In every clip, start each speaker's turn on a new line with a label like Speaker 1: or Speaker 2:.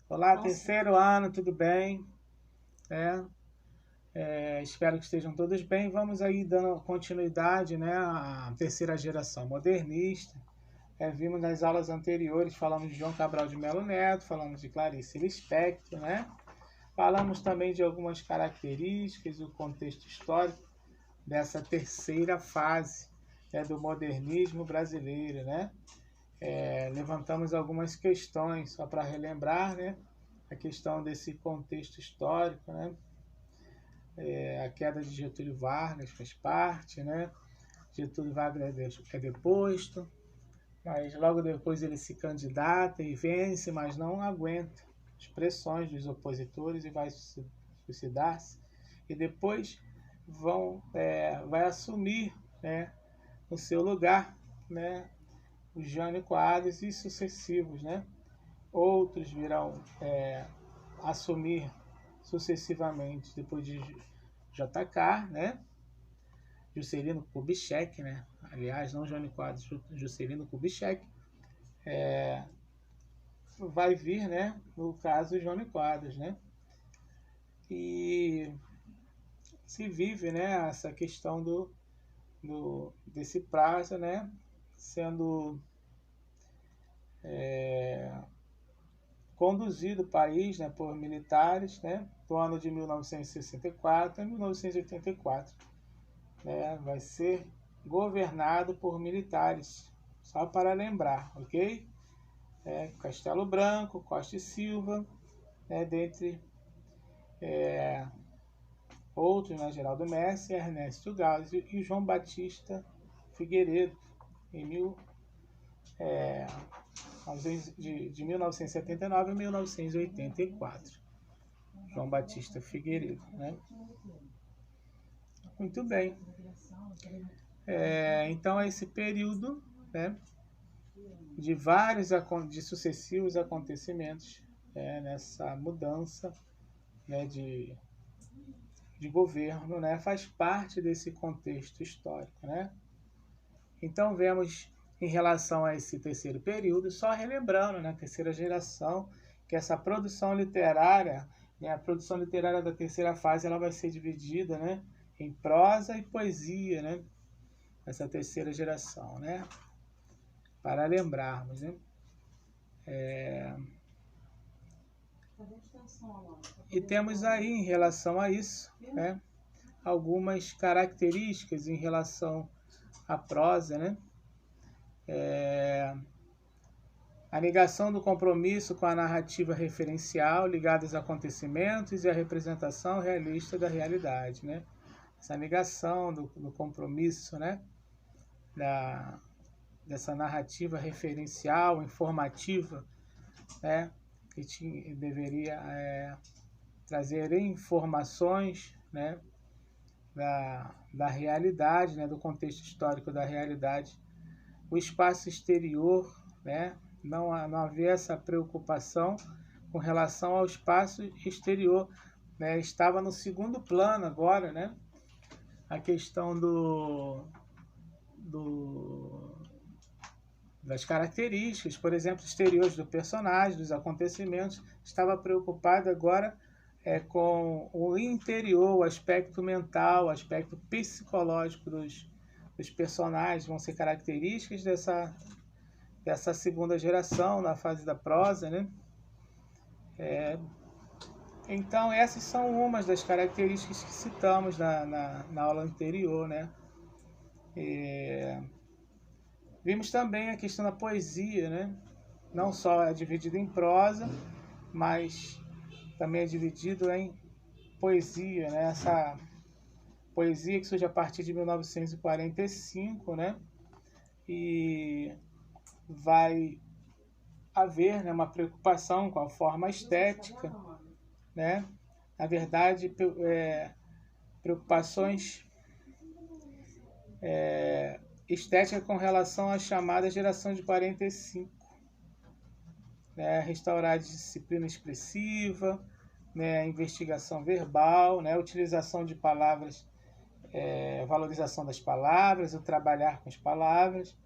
Speaker 1: Olá,
Speaker 2: Nossa,
Speaker 1: terceiro ano, tudo bem? Espero que estejam todos bem. Vamos aí dando continuidade, né, à terceira geração modernista. Vimos nas aulas anteriores, falamos de João Cabral de Melo Neto, falamos de Clarice Lispector, né? Falamos também de algumas características do contexto histórico dessa terceira fase, do modernismo brasileiro, né? Levantamos algumas questões só para relembrar, né? A questão desse contexto histórico, né? A queda de Getúlio Vargas faz parte, né? Getúlio Vargas é deposto, mas logo depois ele se candidata e vence, mas não aguenta as pressões dos opositores e vai suicidar-se. E depois vai assumir, né, o seu lugar, né, o Jânio Quadros e sucessivos, né? Outros virão assumir sucessivamente depois de JK, né? Juscelino Kubitschek, né? Aliás, não Jânio Quadros, Juscelino Kubitschek, vai vir, né? No caso, Jânio Quadros, né? E se vive, né? Essa questão desse prazo, né? Sendo conduzido o país, né? Por militares, né? Do ano de 1964 a 1984, né? Vai ser governado por militares, só para lembrar, ok? Castelo Branco, Costa e Silva, dentre outros, né, Geraldo Messi, Ernesto Gálvez e João Batista Figueiredo, em de 1979 a 1984. João Batista Figueiredo, né? Muito bem. Então, esse período, né, de vários de sucessivos acontecimentos, nessa mudança, né, de governo, né, faz parte desse contexto histórico, né? Então vemos em relação a esse terceiro período, só relembrando, né, terceira geração, que essa produção literária, né, a produção literária da terceira fase, ela vai ser dividida, né, em prosa e poesia, né, essa terceira geração, né, para lembrarmos, né. E temos aí, em relação a isso, né, algumas características em relação à prosa, né. A negação do compromisso com a narrativa referencial ligada aos acontecimentos e a representação realista da realidade, né? Essa negação do compromisso, né? Dessa narrativa referencial, informativa, né? Que deveria trazer informações, né? Da realidade, né? Do contexto histórico da realidade. O espaço exterior, né? Não havia essa preocupação com relação ao espaço exterior, né? Estava no segundo plano agora, né? A questão das características, por exemplo, exteriores do personagem, dos acontecimentos, estava preocupado agora com o interior, o aspecto mental, o aspecto psicológico dos personagens, vão ser características dessa segunda geração, na fase da prosa, né? Então, essas são umas das características que citamos na aula anterior, né? Vimos também a questão da poesia, né? Não só é dividido em prosa, mas também é dividido em poesia, né? Essa poesia que surge a partir de 1945, né? E vai haver, né, uma preocupação com a forma estética, né? Na verdade, preocupações estética com relação à chamada geração de 45, né? Restaurar a disciplina expressiva, né? A investigação verbal, né? A utilização de palavras, valorização das palavras, o trabalhar com as palavras,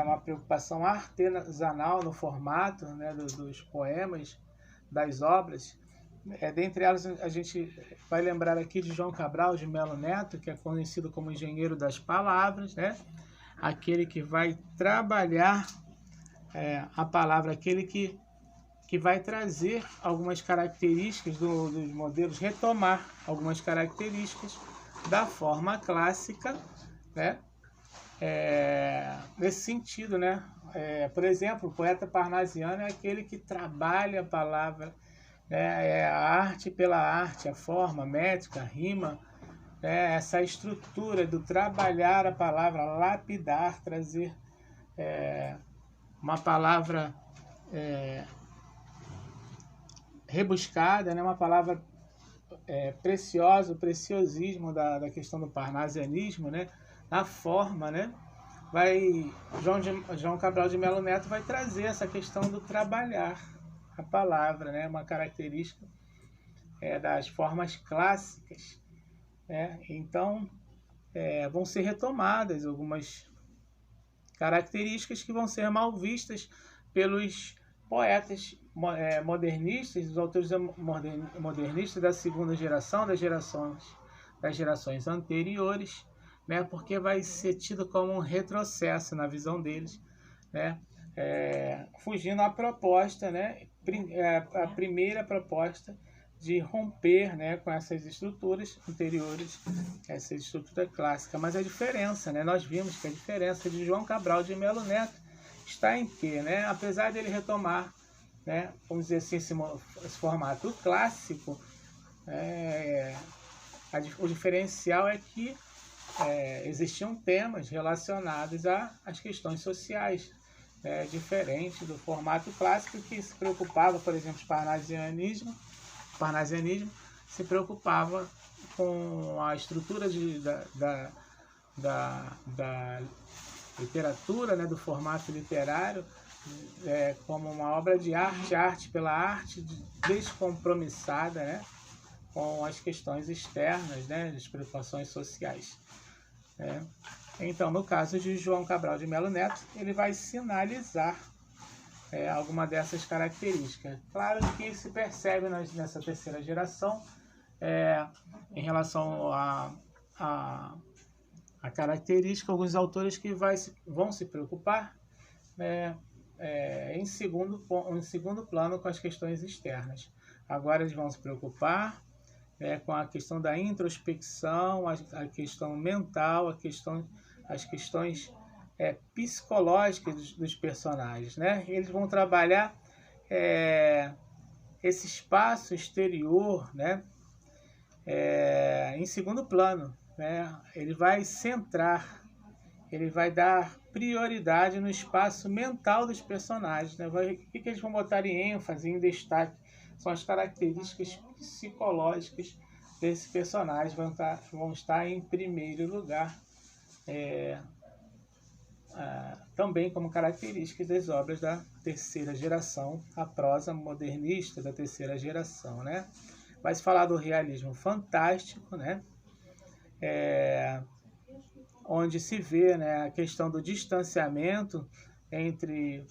Speaker 1: uma preocupação artesanal no formato, né? dos poemas, das obras. Dentre elas, a gente vai lembrar aqui de João Cabral de Melo Neto, que é conhecido como engenheiro das palavras, né? Aquele que vai trabalhar a palavra, aquele que vai trazer algumas características dos modelos, retomar algumas características da forma clássica, né? Nesse sentido, né? Por exemplo, o poeta parnasiano é aquele que trabalha a palavra, né? A arte pela arte, a forma, a métrica, a rima, né? Essa estrutura do trabalhar a palavra, lapidar, trazer uma palavra rebuscada, né? Uma palavra preciosa, o preciosismo da questão do parnasianismo, né? Na forma, né? João Cabral de Melo Neto vai trazer essa questão do trabalhar a palavra, né? Uma característica das formas clássicas, né? Então, vão ser retomadas algumas características que vão ser mal vistas pelos poetas modernistas, os autores modernistas da segunda geração, das gerações anteriores, né? Porque vai ser tido como um retrocesso na visão deles, né? Fugindo à proposta, né? A primeira proposta de romper, né, com essas estruturas anteriores, essa estrutura clássica. Mas a diferença, né, nós vimos que a diferença de João Cabral de Melo Neto está em que, né, apesar dele retomar, né, vamos dizer assim, esse formato clássico, o diferencial é que existiam temas relacionados às questões sociais, diferente do formato clássico, que se preocupava, por exemplo, o parnasianismo se preocupava com a estrutura da literatura, né, do formato literário, como uma obra de arte, arte pela arte, descompromissada, né, com as questões externas, né, as preocupações sociais. Então, no caso de João Cabral de Melo Neto, ele vai sinalizar alguma dessas características. Claro que se percebe nessa terceira geração, em relação a característica, alguns autores que vão se preocupar em segundo plano com as questões externas. Agora eles vão se preocupar com a questão da introspecção, a questão mental, as questões psicológicas dos personagens, né? Eles vão trabalhar esse espaço exterior, né? Em segundo plano, né? Ele vai centrar, ele vai dar prioridade no espaço mental dos personagens, né? O que eles vão botar em ênfase, em destaque, são as características psicológicas desse personagem, vão estar em primeiro lugar, também como características das obras da terceira geração, a prosa modernista da terceira geração, né? Vai se falar do realismo fantástico, né? Onde se vê, né, a questão do distanciamento entre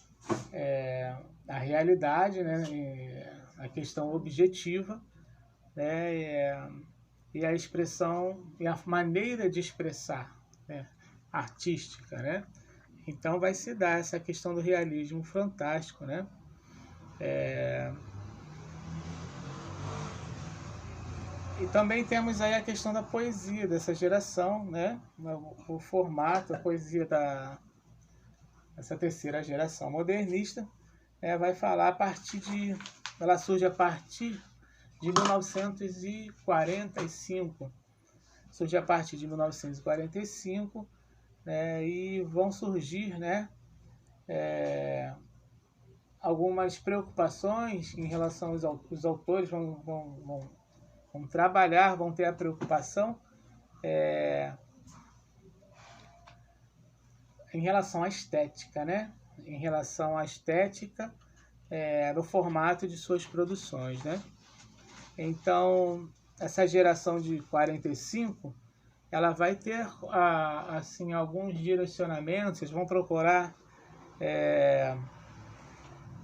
Speaker 1: a realidade, né, a questão objetiva, né, e a expressão e a maneira de expressar, né, artística, né? Então vai se dar essa questão do realismo fantástico, né? E também temos aí a questão da poesia dessa geração, né? O formato, a poesia dessa terceira geração modernista, vai falar ela surge a partir de 1945. Surge a partir de 1945, e vão surgir, né, algumas preocupações em relação aos autores, vão trabalhar, vão ter a preocupação em relação à estética, né? Em relação à estética do formato de suas produções, né? Então, essa geração de 45, ela vai ter assim, alguns direcionamentos, eles vão procurar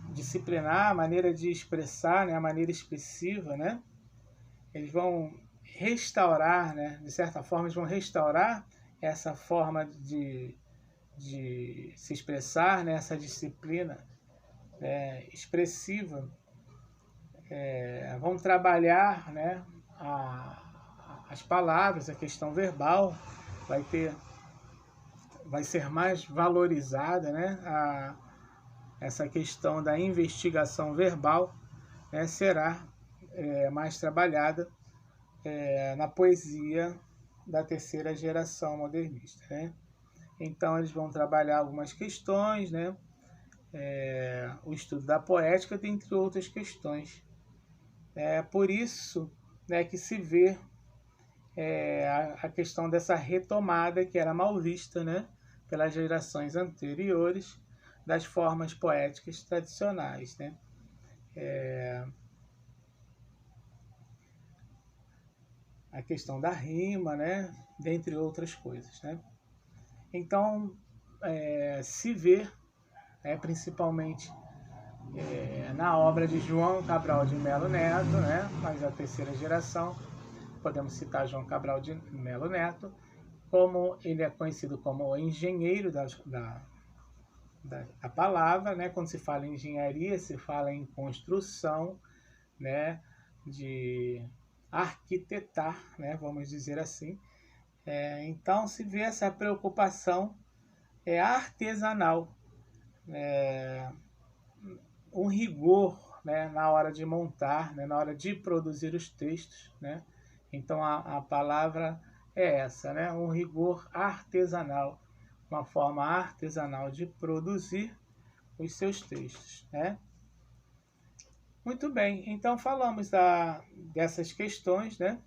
Speaker 1: disciplinar, a maneira de expressar, né, a maneira expressiva, né? Eles vão restaurar, né, de certa forma, eles vão restaurar essa forma de se expressar, né, essa disciplina expressiva. Vão trabalhar, né, as palavras, a questão verbal vai ser mais valorizada, né, essa questão da investigação verbal, né, será mais trabalhada na poesia da terceira geração modernista, né? Então eles vão trabalhar algumas questões, né? O estudo da poética, dentre outras questões. É por isso, né, que se vê a questão dessa retomada que era mal vista, né, pelas gerações anteriores das formas poéticas tradicionais, né? A questão da rima, né, dentre outras coisas, né? Então, se vê, principalmente na obra de João Cabral de Melo Neto, né, mas a terceira geração, podemos citar João Cabral de Melo Neto, como ele é conhecido como o engenheiro da palavra, né? Quando se fala em engenharia, se fala em construção, né, de arquitetar, né, vamos dizer assim. Então se vê essa preocupação artesanal, um rigor, né, na hora de montar, né, na hora de produzir os textos, né? Então a palavra é essa, né, um rigor artesanal, uma forma artesanal de produzir os seus textos, né? Muito bem, então falamos dessas questões, né?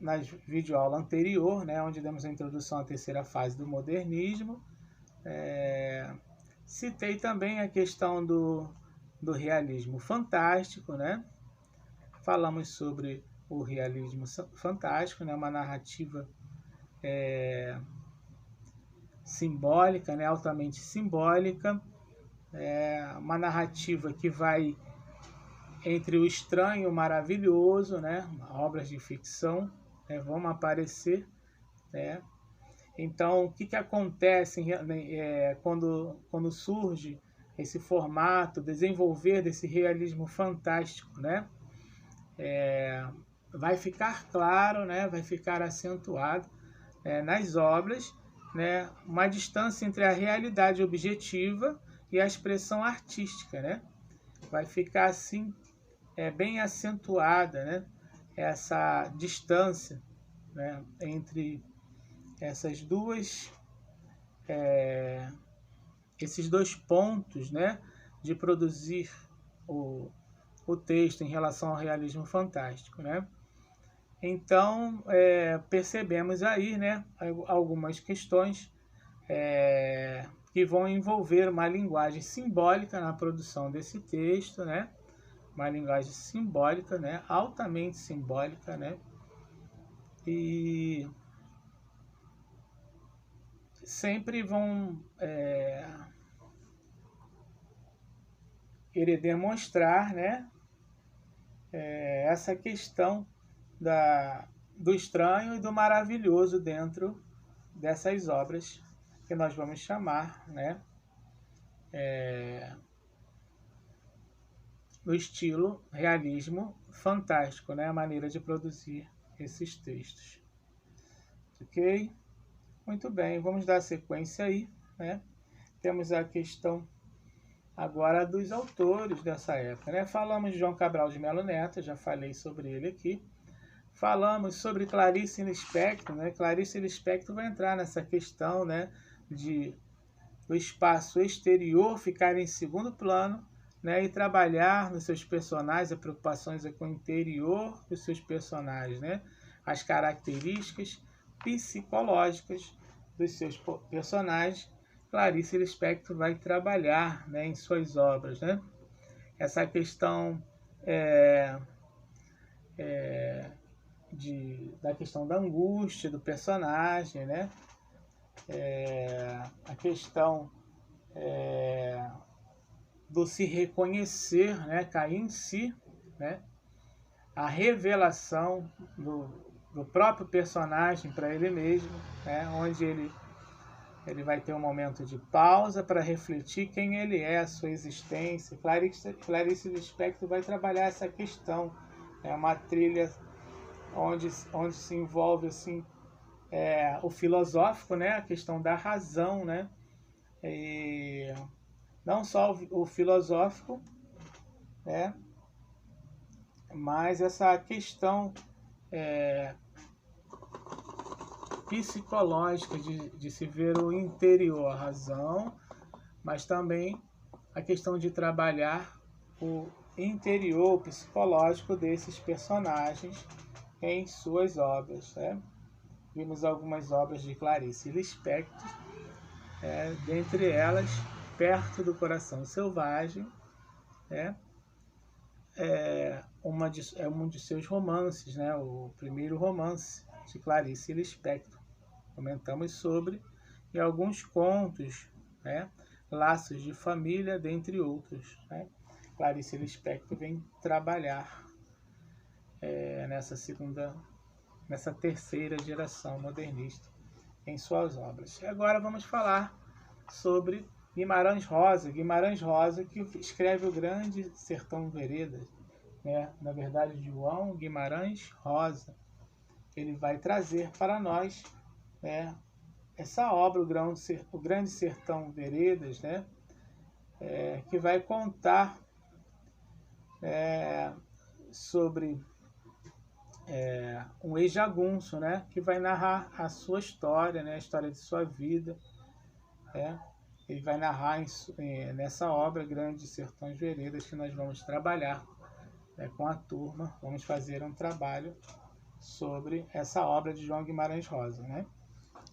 Speaker 1: Na videoaula anterior, né, onde demos a introdução à terceira fase do modernismo. Citei também a questão do realismo fantástico, né? Falamos sobre o realismo fantástico, né? Uma narrativa simbólica, né? Altamente simbólica, uma narrativa que vai entre o estranho e o maravilhoso, né? Obras de ficção, né, vão aparecer, né? Então, o que acontece quando surge esse formato, desenvolver desse realismo fantástico, né? Vai ficar claro, né? Vai ficar acentuado nas obras, né? Uma distância entre a realidade objetiva e a expressão artística, né? Vai ficar assim bem acentuada, né? Essa distância, né, entre esses dois pontos, né, de produzir o texto em relação ao realismo fantástico, né? Então percebemos aí, né, algumas questões que vão envolver uma linguagem simbólica na produção desse texto, né? Uma linguagem simbólica, né? Altamente simbólica, né? E sempre vão querer demonstrar, né, essa questão do estranho e do maravilhoso dentro dessas obras que nós vamos chamar, né, no estilo realismo fantástico, né, a maneira de produzir esses textos. Ok? Muito bem, vamos dar sequência aí, né? Temos a questão agora dos autores dessa época, né? Falamos de João Cabral de Melo Neto, já falei sobre ele aqui. Falamos sobre Clarice Lispector, né? Clarice Lispector vai entrar nessa questão, né, do espaço exterior ficar em segundo plano, né, e trabalhar nos seus personagens, as preocupações com o interior dos seus personagens, né? As características psicológicas dos seus personagens. Clarice Lispector vai trabalhar, né, em suas obras, né? Essa questão da questão da angústia do personagem, né? A questão do se reconhecer, né, cair em si, né, a revelação do próprio personagem para ele mesmo, né, onde ele vai ter um momento de pausa para refletir quem ele é, a sua existência. Clarice Lispector vai trabalhar essa questão. É uma trilha onde se envolve assim, o filosófico, né, a questão da razão, né, e não só o filosófico, né, mas essa questão psicológica de se ver o interior, a razão, mas também a questão de trabalhar o interior psicológico desses personagens em suas obras, né? Vimos algumas obras de Clarice Lispector, dentre elas Perto do Coração Selvagem, um de seus romances, né? O primeiro romance de Clarice Lispector. Comentamos sobre, e alguns contos, né? Laços de Família, dentre outros, né? Clarice Lispector vem trabalhar nessa terceira geração modernista em suas obras. E agora vamos falar sobre Guimarães Rosa. Guimarães Rosa, que escreve o Grande Sertão Veredas, né? Na verdade, João Guimarães Rosa. Ele vai trazer para nós, né, essa obra, o Grande Sertão Veredas, né, que vai contar sobre um ex-jagunço, né, que vai narrar a sua história, né, a história de sua vida. Ele vai narrar nessa obra, Grande Sertão Veredas, que nós vamos trabalhar, né, com a turma. Vamos fazer um trabalho sobre essa obra de João Guimarães Rosa, né?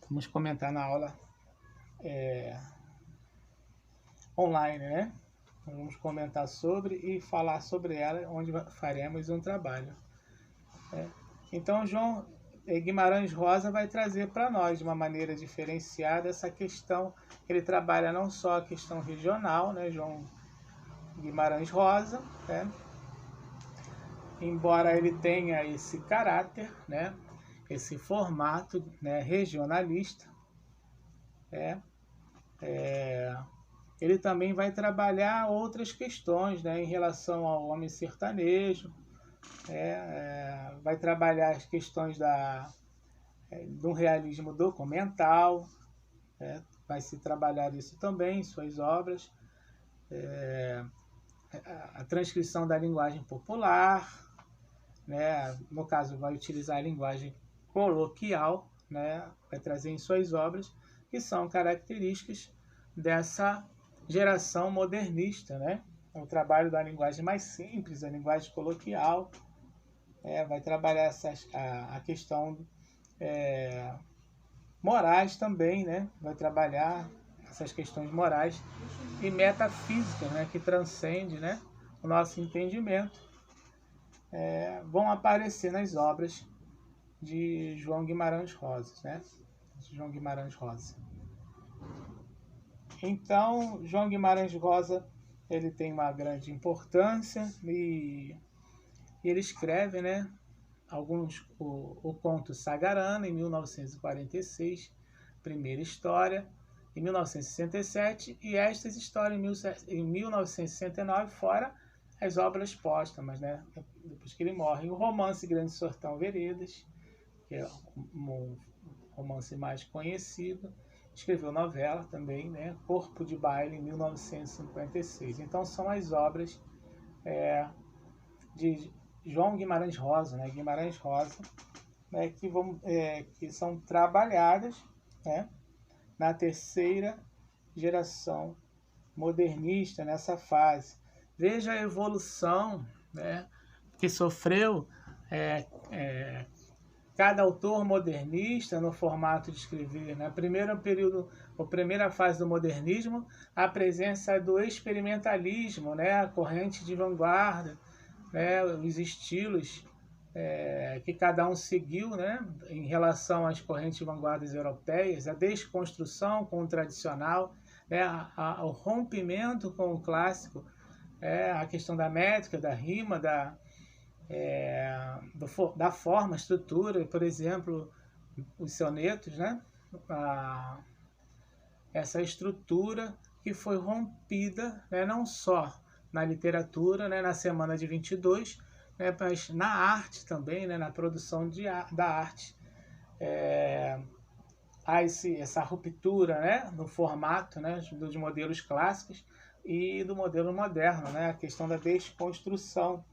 Speaker 1: Vamos comentar na aula online, né? Vamos comentar sobre e falar sobre ela, onde faremos um trabalho. Então, João Guimarães Rosa vai trazer para nós, de uma maneira diferenciada, essa questão. Ele trabalha não só a questão regional, né? João Guimarães Rosa, né? Embora ele tenha esse caráter, né, esse formato, né, regionalista, ele também vai trabalhar outras questões, né, em relação ao homem sertanejo, vai trabalhar as questões do realismo documental, vai se trabalhar isso também em suas obras, a transcrição da linguagem popular, né? No caso, vai utilizar a linguagem coloquial, né? Vai trazer em suas obras, que são características dessa geração modernista, né? O trabalho da linguagem mais simples, a linguagem coloquial, vai trabalhar a questão morais também, né? Vai trabalhar essas questões morais e metafísicas, né? Que transcende, né, o nosso entendimento. Vão aparecer nas obras de João Guimarães Rosa, né? João Guimarães Rosa. Então, João Guimarães Rosa, ele tem uma grande importância e ele escreve, né, o conto Sagarana, em 1946, primeira história, em 1967, e estas histórias em 1969, fora as obras póstumas, né, depois que ele morre. O romance Grande Sertão Veredas, que é um romance mais conhecido. Escreveu novela também, né, Corpo de Baile, em 1956. Então são as obras de João Guimarães Rosa, né, Guimarães Rosa, né, que são trabalhadas, né, na terceira geração modernista, nessa fase. Veja a evolução, né, que sofreu cada autor modernista no formato de escrever. Na primeira fase do modernismo, a presença do experimentalismo, né, a corrente de vanguarda, né, os estilos que cada um seguiu, né, em relação às correntes de vanguardas europeias, a desconstrução com o tradicional, né, o rompimento com o clássico, a questão da métrica, da rima, da forma, estrutura, por exemplo, os sonetos, né? Essa estrutura que foi rompida, né, não só na literatura, né, na semana de 22, né, mas na arte também, né, na produção da arte. Há essa ruptura, né, no formato, né, dos modelos clássicos e do modelo moderno, né, a questão da desconstrução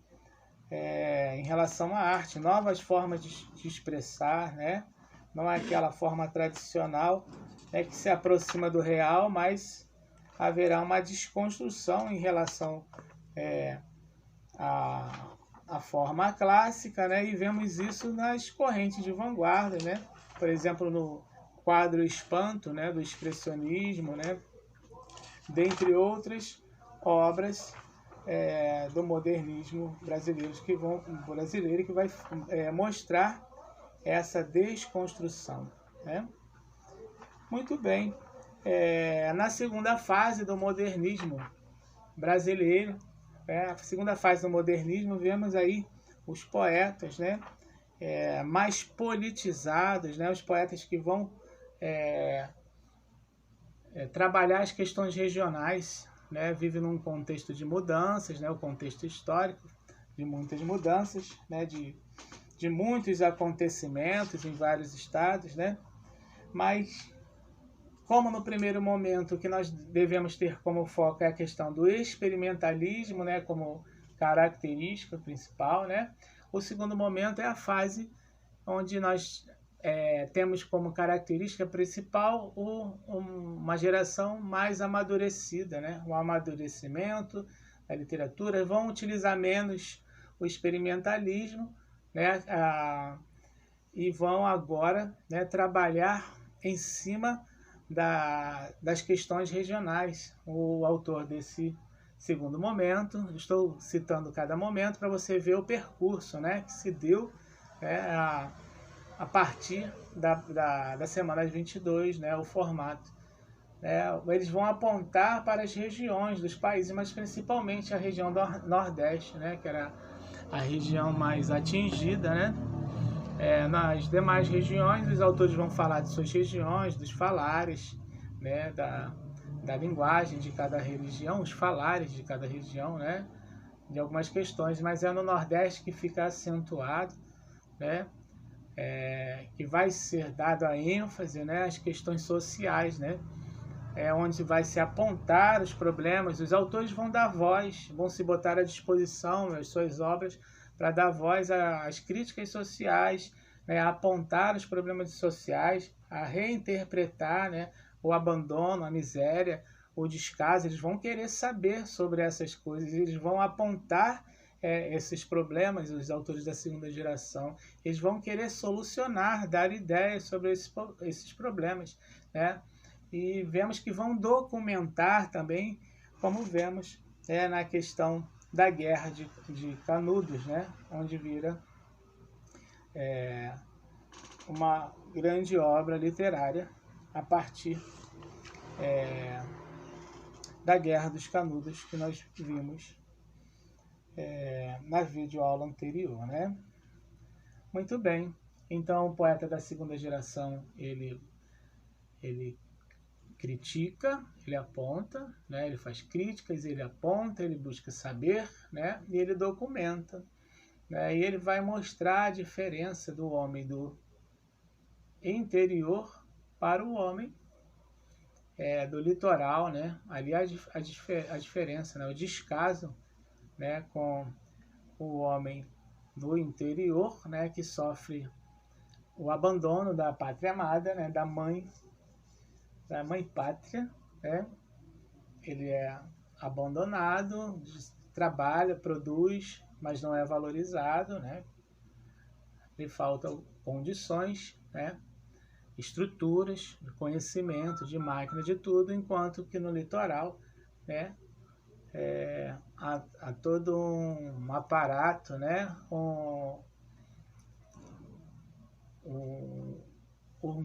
Speaker 1: em relação à arte, novas formas de expressar, né, não é aquela forma tradicional, né, que se aproxima do real, mas haverá uma desconstrução em relação à forma clássica, né, e vemos isso nas correntes de vanguarda, né, por exemplo, no quadro Espanto, né, do expressionismo, né, dentre outras obras do modernismo brasileiro que vai mostrar essa desconstrução, né? Muito bem. Na segunda fase do modernismo brasileiro, a segunda fase do modernismo, vemos aí os poetas, né, mais politizados, né, os poetas que vão trabalhar as questões regionais, né, vive num contexto de mudanças, né, o contexto histórico de muitas mudanças, né, de muitos acontecimentos em vários estados, né, mas como no primeiro momento o que nós devemos ter como foco é a questão do experimentalismo, né, como característica principal, né, o segundo momento é a fase onde nós temos como característica principal uma geração mais amadurecida, né? O amadurecimento da literatura, vão utilizar menos o experimentalismo, né? E vão agora, né, trabalhar em cima das questões regionais. O autor desse segundo momento, estou citando cada momento para você ver o percurso, né, que se deu a partir da semana de 22, né, o formato. Eles vão apontar para as regiões dos países, mas principalmente a região do Nordeste, né, que era a região mais atingida, né? Nas demais regiões, os autores vão falar de suas regiões, dos falares, né, da linguagem de cada religião, os falares de cada região, né, de algumas questões, mas é no Nordeste que fica acentuado, né, que vai ser dado a ênfase, né, às questões sociais, né, onde vai se apontar os problemas. Os autores vão dar voz, vão se botar à disposição nas suas obras para dar voz às críticas sociais, né, a apontar os problemas sociais, a reinterpretar, né, o abandono, a miséria, o descaso. Eles vão querer saber sobre essas coisas, eles vão apontar esses problemas. Os autores da segunda geração, eles vão querer solucionar, dar ideias sobre esses problemas, né? E vemos que vão documentar também, como vemos na questão da Guerra de Canudos, né? Onde vira uma grande obra literária a partir da Guerra dos Canudos, que nós vimos na videoaula anterior, né? Muito bem. Então, o poeta da segunda geração, ele critica, ele aponta, né? Ele faz críticas, ele aponta, ele busca saber, né? E ele documenta, né? E ele vai mostrar a diferença do homem do interior para o homem do litoral, né? Ali a diferença, né? O descaso, né, com o homem do interior, né, que sofre o abandono da pátria amada, né, da mãe pátria, né? Ele é abandonado, trabalha, produz, mas não é valorizado, né? Lhe faltam condições, né, estruturas, de conhecimento, de máquina, de tudo, enquanto que no litoral, né, há todo um aparato, né,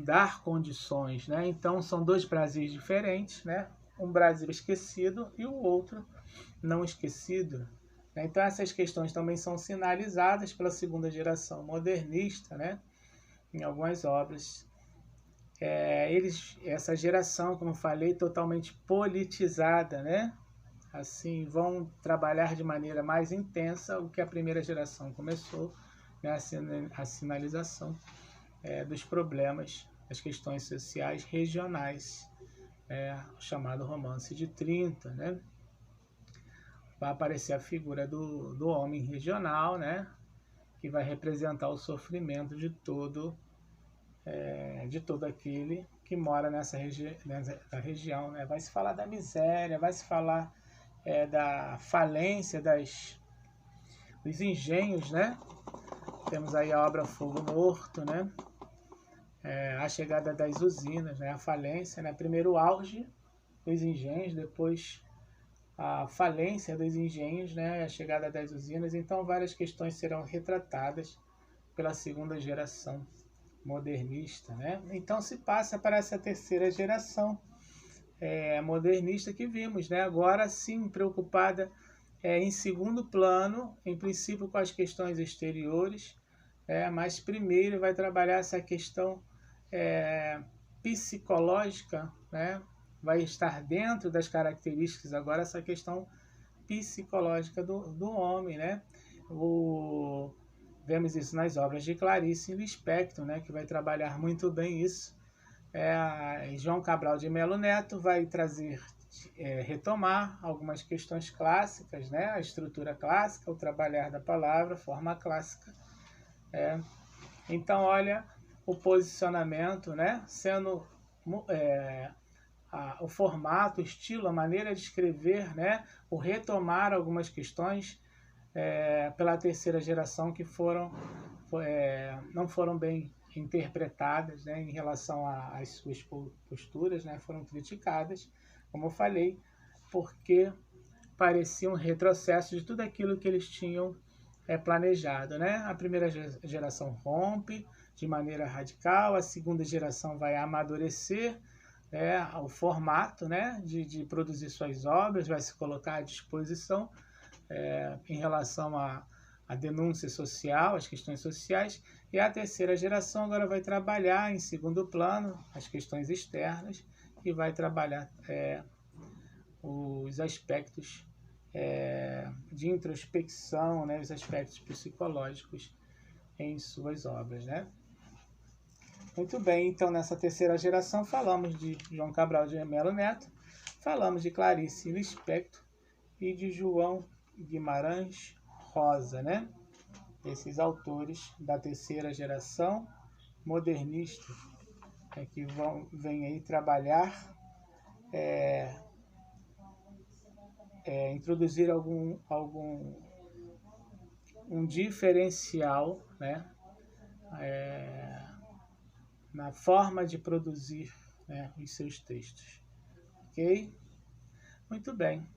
Speaker 1: dar condições, né? Então são dois Brasis diferentes, né? um Brasil esquecido e o outro não esquecido. Então essas questões também são sinalizadas pela segunda geração modernista, né? Em algumas obras. Essa geração, como falei, totalmente politizada, né? Assim, vão trabalhar de maneira mais intensa o que a primeira geração começou, né? A sinalização dos problemas, das questões sociais regionais, o chamado romance de 30, né? Vai aparecer a figura do homem regional, né? Que vai representar o sofrimento de todo aquele que mora nessa região, né? Vai se falar da miséria, vai se falar da falência dos engenhos, né? Temos aí a obra Fogo Morto, né? A chegada das usinas, né? A falência, né? Primeiro o auge dos engenhos, depois a falência dos engenhos, né? A chegada das usinas. Então várias questões serão retratadas pela segunda geração modernista, né? Então se passa para essa terceira geração modernista que vimos, né? Agora sim preocupada em segundo plano, em princípio com as questões exteriores, mas primeiro vai trabalhar essa questão psicológica, né? Vai estar dentro das características agora essa questão psicológica do homem, né? Vemos isso nas obras de Clarice Lispector, né? Que vai trabalhar muito bem isso. João Cabral de Melo Neto vai trazer, retomar algumas questões clássicas, né? A estrutura clássica, o trabalhar da palavra, forma clássica. Então, olha o posicionamento, né? Sendo o formato, o estilo, a maneira de escrever, né? O retomar algumas questões pela terceira geração que não foram bem interpretadas, né, em relação às suas posturas, né, foram criticadas, como eu falei, porque parecia um retrocesso de tudo aquilo que eles tinham planejado, né? A primeira geração rompe de maneira radical, a segunda geração vai amadurecer o formato, né, de produzir suas obras, vai se colocar à disposição em relação à denúncia social, às questões sociais, e a terceira geração agora vai trabalhar em segundo plano as questões externas e vai trabalhar os aspectos de introspecção, né, os aspectos psicológicos em suas obras, né? Muito bem, então nessa terceira geração falamos de João Cabral de Melo Neto, falamos de Clarice Lispector e de João Guimarães Rosa, né? Esses autores da terceira geração modernista que vêm aí trabalhar, introduzir um diferencial, né? Na forma de produzir, né, os seus textos. Ok? Muito bem.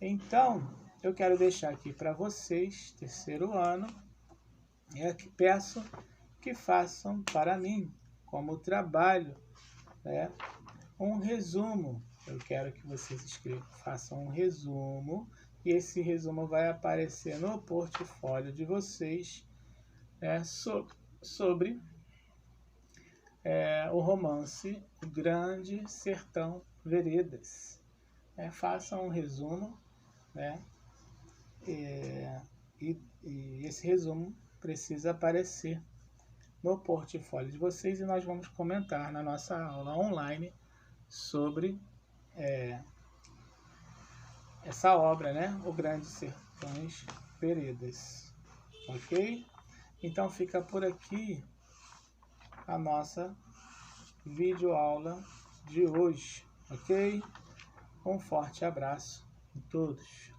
Speaker 1: Então, eu quero deixar aqui para vocês, terceiro ano, peço que façam para mim, como trabalho, né, um resumo. Eu quero que vocês escrevam, façam um resumo, e esse resumo vai aparecer no portfólio de vocês, sobre o romance O Grande Sertão Veredas. Façam um resumo, né? E esse resumo precisa aparecer no portfólio de vocês e nós vamos comentar na nossa aula online sobre essa obra, né? O Grande Sertões Veredas. Ok? Então fica por aqui a nossa videoaula de hoje. Ok? Um forte abraço a todos.